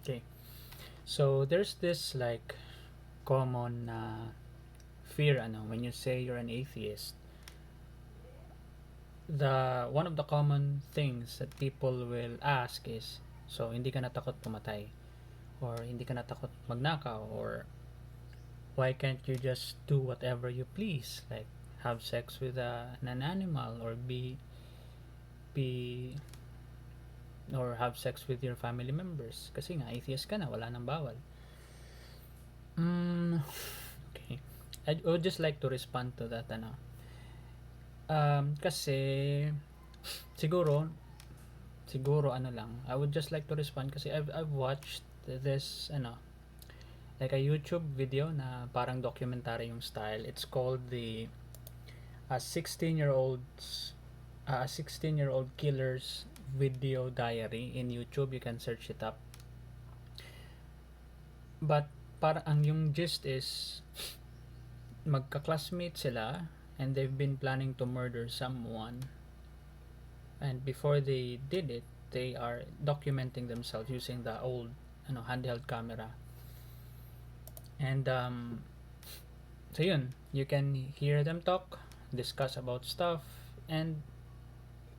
Okay. So there's this like common fear when you say you're an atheist. The one of the common things that people will ask is, so hindi ka natakot pumatay, or hindi ka natakot magnakaw, or why can't you just do whatever you please, like have sex with an animal, or be or have sex with your family members kasi nga atheist ka na, wala nang bawal. Okay. I would just like to respond to that kasi siguro I would just like to respond kasi I've watched this like a YouTube video na parang documentary yung style. It's called the 16-year-old's 16-year-old killer's video diary in YouTube. You can search it up. But parang ang yung gist is magka-classmate sila and they've been planning to murder someone, and before they did it, they are documenting themselves using the old handheld camera. And so yun, you can hear them talk, discuss about stuff, and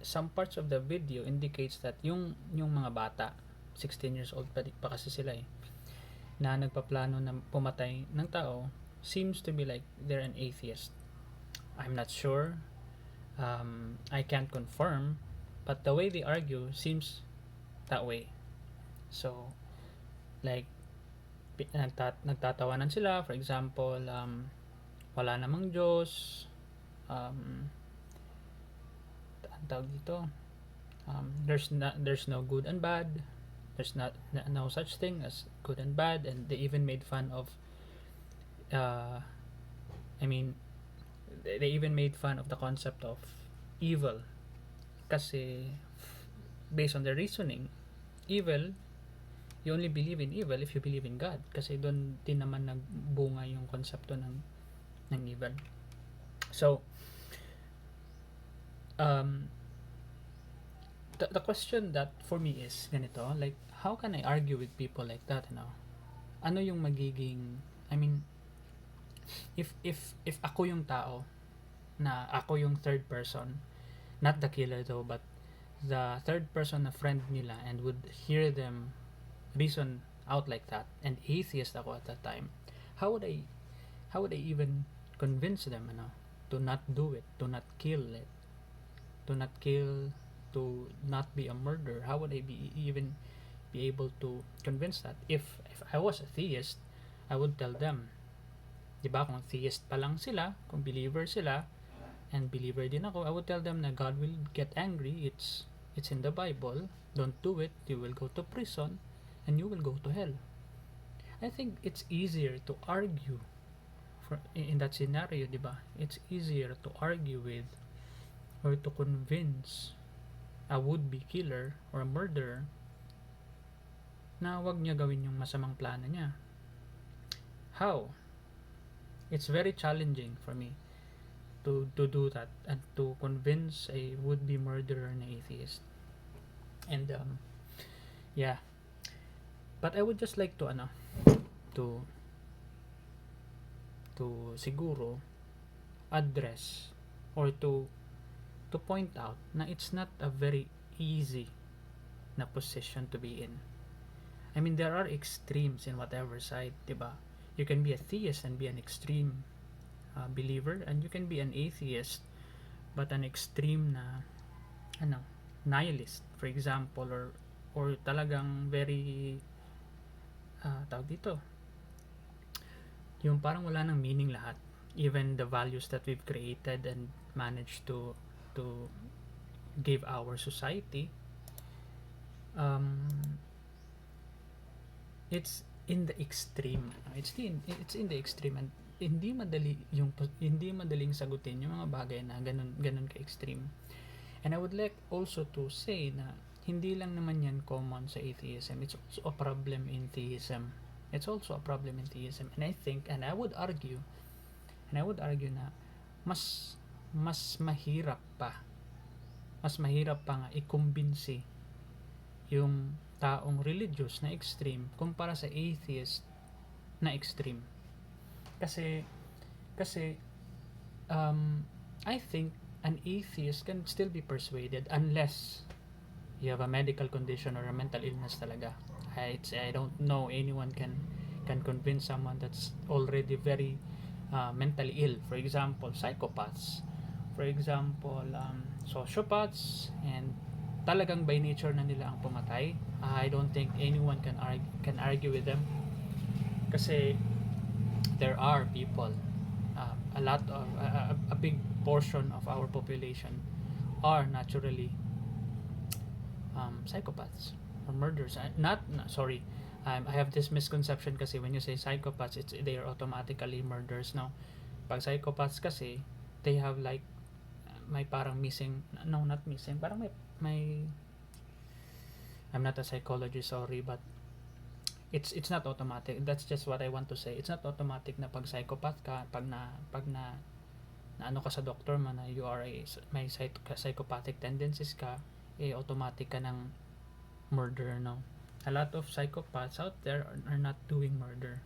some parts of the video indicates that yung mga bata, 16 years old pa kasi sila na nagpaplano na pumatay ng tao, seems to be like they're an atheist. I'm not sure. I can't confirm, but the way they argue seems that way. So, like, nagtatawanan sila, for example, wala namang Diyos, tawag dito, there's no good and bad, there's no such thing as good and bad, and they even made fun of they even made fun of the concept of evil kasi based on their reasoning, evil, you only believe in evil if you believe in God, kasi doon din naman nagbunga yung konsepto ng evil. So the question that for me is ganito, like, how can I argue with people like that? Ano yung magiging, if ako yung tao, na ako yung third person, not the killer though, but the third person na friend nila, and would hear them reason out like that, and atheist ako at that time, how would I even convince them to not do it, to not kill, to not be a murderer? How would I even be able to convince that? If I was a theist, I would tell them, diba, kung theist pa lang sila, kung believer sila, and believer din ako, I would tell them na God will get angry, it's in the Bible, don't do it, you will go to prison, and you will go to hell. I think it's easier to argue in that scenario, diba? It's easier to argue with or to convince a would-be killer or a murderer na wag niya gawin yung masamang plano niya. How? It's very challenging for me to do that and to convince a would-be murderer na atheist. And yeah, but I would just like to siguro address or to point out na it's not a very easy na position to be in. There are extremes in whatever side, diba? You can be a theist and be an extreme believer, and you can be an atheist but an extreme na nihilist, for example, or talagang very tawag dito, yung parang wala nang meaning lahat, even the values that we've created and managed to give our society. It's in the extreme. It's in the extreme, and hindi madaling sagutin yung mga bagay na ganun ka-extreme. And I would like also to say na hindi lang naman yan common sa atheism. It's also a problem in theism. And I think, and I would argue na mas mahirap pa nga ikumbinsi yung taong religious na extreme kumpara sa atheist na extreme. Kasi I think an atheist can still be persuaded unless you have a medical condition or a mental illness talaga. I don't know anyone can convince someone that's already very mentally ill. For example, psychopaths. For example, sociopaths, and talagang by nature na nila ang pumatay. I don't think anyone can argue with them. Kasi there are people, a lot of a big portion of our population are naturally psychopaths or murderers. Sorry, I have this misconception kasi when you say psychopaths, they are automatically murderers. No, pag psychopaths kasi, they have like may parang missing, no, not missing, parang may I'm not a psychologist, sorry, but it's not automatic. That's just what I want to say. It's not automatic na pag psychopath ka, pag na ano ka sa doctor man na you are may psychopathic tendencies ka, automatic ka ng murderer. No, a lot of psychopaths out there are not doing murder,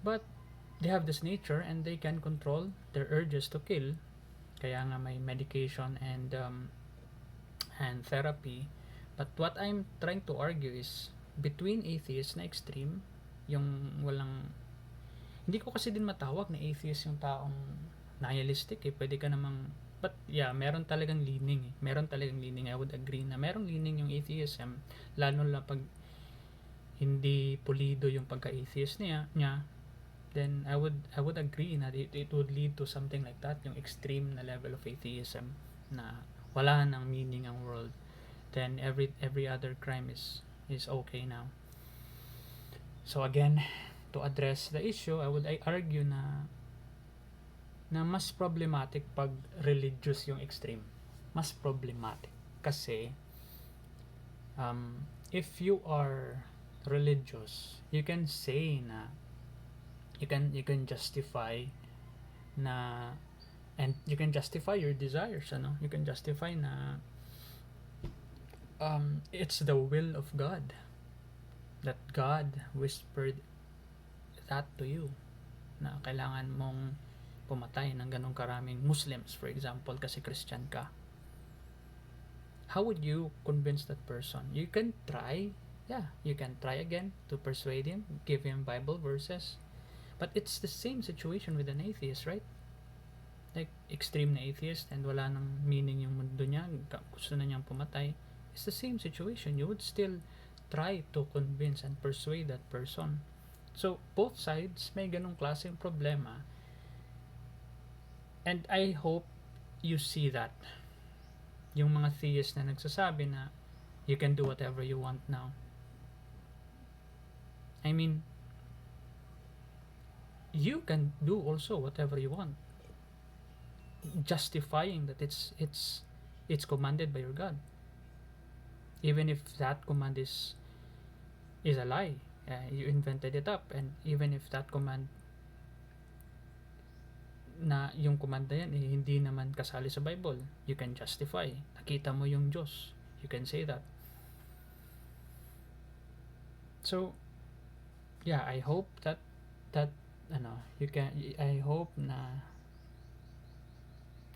but they have this nature and they can control their urges to kill. Kaya nga may medication and therapy. But what I'm trying to argue is between atheists na extreme, yung walang, hindi ko kasi din matawag na atheist yung taong nihilistic pwede ka namang, but yeah, meron talagang leaning I would agree na merong leaning yung atheism, lalo na pag hindi pulido yung pagka-atheist niya, then I would agree na it would lead to something like that, yung extreme na level of atheism na wala nang meaning ang world, then every other crime is okay now. So again, to address the issue, I would argue na mas problematic pag religious yung extreme. Mas problematic kasi if you are religious, you can say na you can justify na, and you can justify your desires, you can justify na it's the will of God, that God whispered that to you, na kailangan mong pumatay ng ganong karaming Muslims, for example, kasi Christian ka. How would you convince that person? You can try again to persuade him, give him Bible verses, but it's the same situation with an atheist, right? Like extreme na atheist and wala nang meaning yung mundo niya, gusto na niyang pumatay. It's the same situation. You would still try to convince and persuade that person. So both sides may ganong klaseng problema, and I hope you see that yung mga theists na nagsasabi na you can do whatever you want now. I mean, you can do also whatever you want, justifying that it's commanded by your God, even if that command is a lie. You invented it up, and even if that command na yung command na yan hindi naman kasali sa Bible, you can justify. Nakita mo yung Diyos, you can say that. So yeah, I hope that I hope na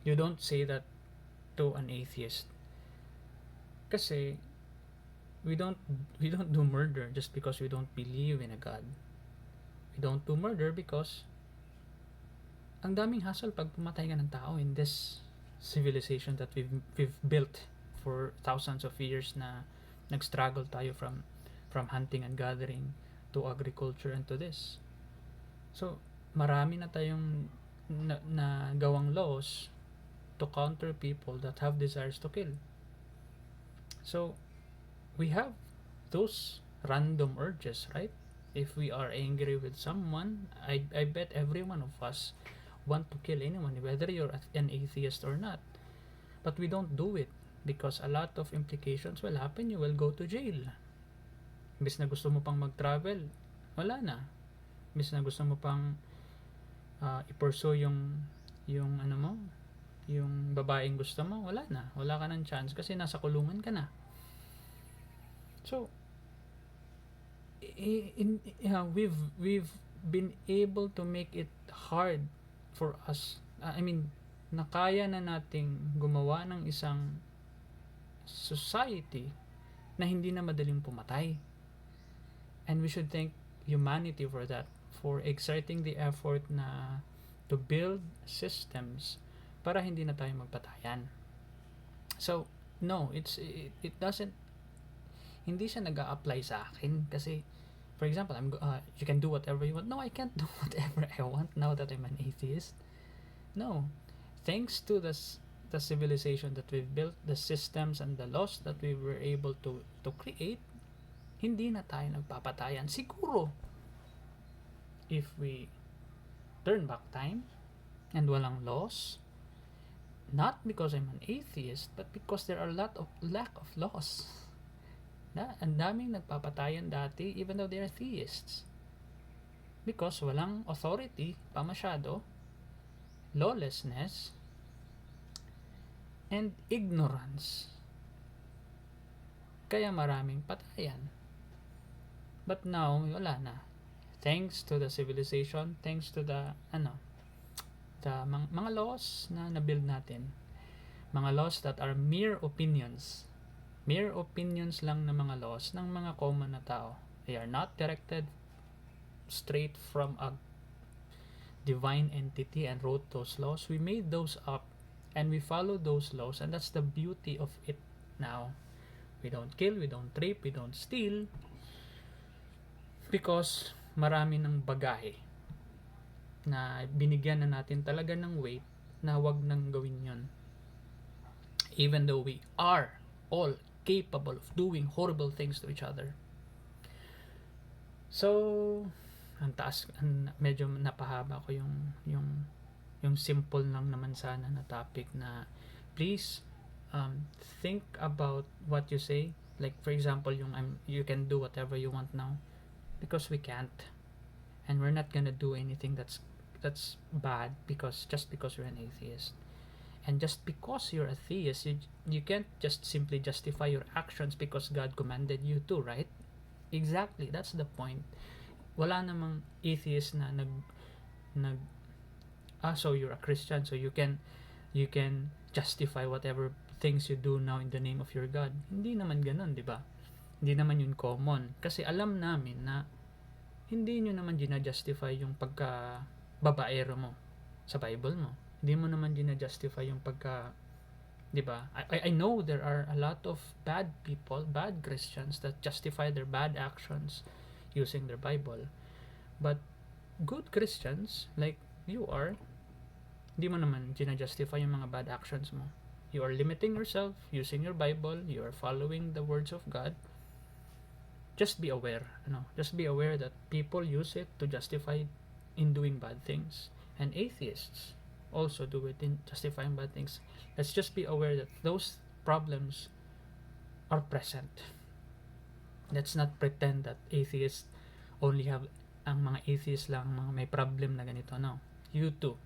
you don't say that to an atheist, kasi we don't do murder just because we don't believe in a God. We don't do murder because ang daming hassle pag pumatay ka ng tao in this civilization that we've built for thousands of years, na nag-struggle tayo from hunting and gathering to agriculture and to this. So marami na tayong na gawang laws to counter people that have desires to kill. So we have those random urges, right? If we are angry with someone, I bet every one of us want to kill anyone, whether you're an atheist or not. But we don't do it because a lot of implications will happen. You will go to jail. Imbis na gusto mo pang mag-travel, wala na. Imbis na gusto mo pang i-pursue yung ano mo, yung babaeng gusto mo, wala na. Wala ka ng chance kasi nasa kulungan ka na. So we've been able to make it hard for us. I mean, nakaya na nating gumawa ng isang society na hindi na madaling pumatay. And we should thank humanity for that, for exerting the effort na to build systems para hindi na tayo magpatayan. So, no, it doesn't, hindi siya nag-a-apply sa akin kasi, for example, you can do whatever you want. No, I can't do whatever I want now that I'm an atheist. No, thanks to the civilization that we've built, the systems and the laws that we were able to create, hindi na tayo nagpapatayan. Siguro, if we turn back time and walang laws, not because I'm an atheist, but because there are a lot of lack of laws. Ang daming nagpapatayan dati even though they are theists. Because walang authority pa masyado, lawlessness, and ignorance. Kaya maraming patayan. But now, wala na. Thanks to the civilization, thanks to the mga laws na nabuild natin. Mga laws that are mere opinions. Mere opinions lang na mga laws ng mga common na tao. They are not directed straight from a divine entity and wrote those laws. We made those up and we follow those laws, and that's the beauty of it now. We don't kill, we don't rape, we don't steal, because marami ng bagahe na binigyan na natin talaga ng weight na wag nang gawin yon. Even though we are all capable of doing horrible things to each other. So, medyo napahaba ko yung simple lang naman sana na topic na please think about what you say. Like for example, you can do whatever you want now, because we can't, and we're not gonna do anything that's bad just because you're an atheist. And just because you're a theist, you can't just simply justify your actions because God commanded you to, right? Exactly, that's the point. Wala namang atheist na so you're a Christian, so you can justify whatever things you do now in the name of your God. Hindi naman ganun, di ba? Hindi naman yun common. Kasi alam namin na hindi nyo naman gina-justify yung pagka babaero mo sa Bible mo. Hindi mo naman gina-justify yung pagka, di ba? I know there are a lot of bad people, bad Christians that justify their bad actions using their Bible. But good Christians, like you are, hindi mo naman gina-justify yung mga bad actions mo. You are limiting yourself using your Bible. You are following the words of God. Just be aware. Just be aware that people use it to justify in doing bad things. And atheists also do it in justifying bad things. Let's just be aware that those problems are present. Let's not pretend that atheists only have, ang mga atheists lang mga may problem na ganito. No, you too,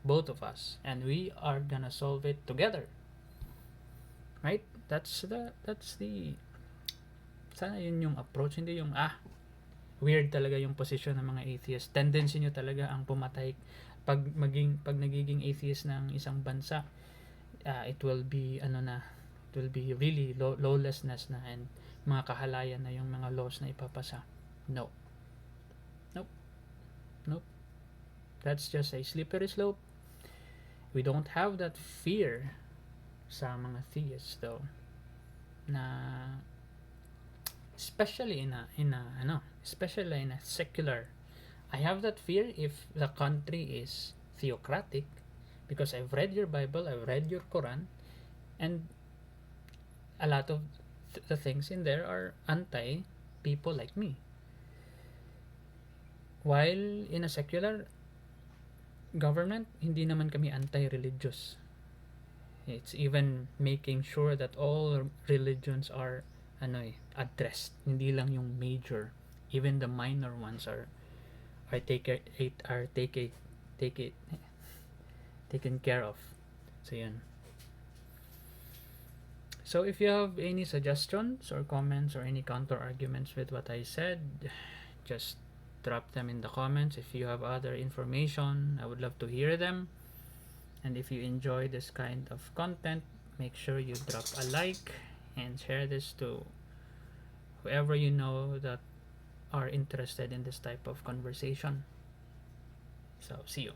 both of us, and we are gonna solve it together, right? That's the sana yun yung approach, hindi yung weird talaga yung position ng mga atheists. Tendency nyo talaga ang pumatay pag nagiging atheist ng isang bansa. It will be really lawlessness na, and mga kahalayan na yung mga laws na ipapasa. Nope. That's just a slippery slope. We don't have that fear sa mga theists though, na especially in a secular. I have that fear if the country is theocratic, because I've read your Bible, I've read your Quran, and a lot of the things in there are anti people like me. While in a secular government, hindi naman kami anti-religious. It's even making sure that all religions are addressed. Hindi lang yung major, even the minor ones are taken care of. So yun. So if you have any suggestions or comments or any counter arguments with what I said, just drop them in the comments. If you have other information, I would love to hear them. And if you enjoy this kind of content, make sure you drop a like and share this to whoever you know that are interested in this type of conversation. So see you.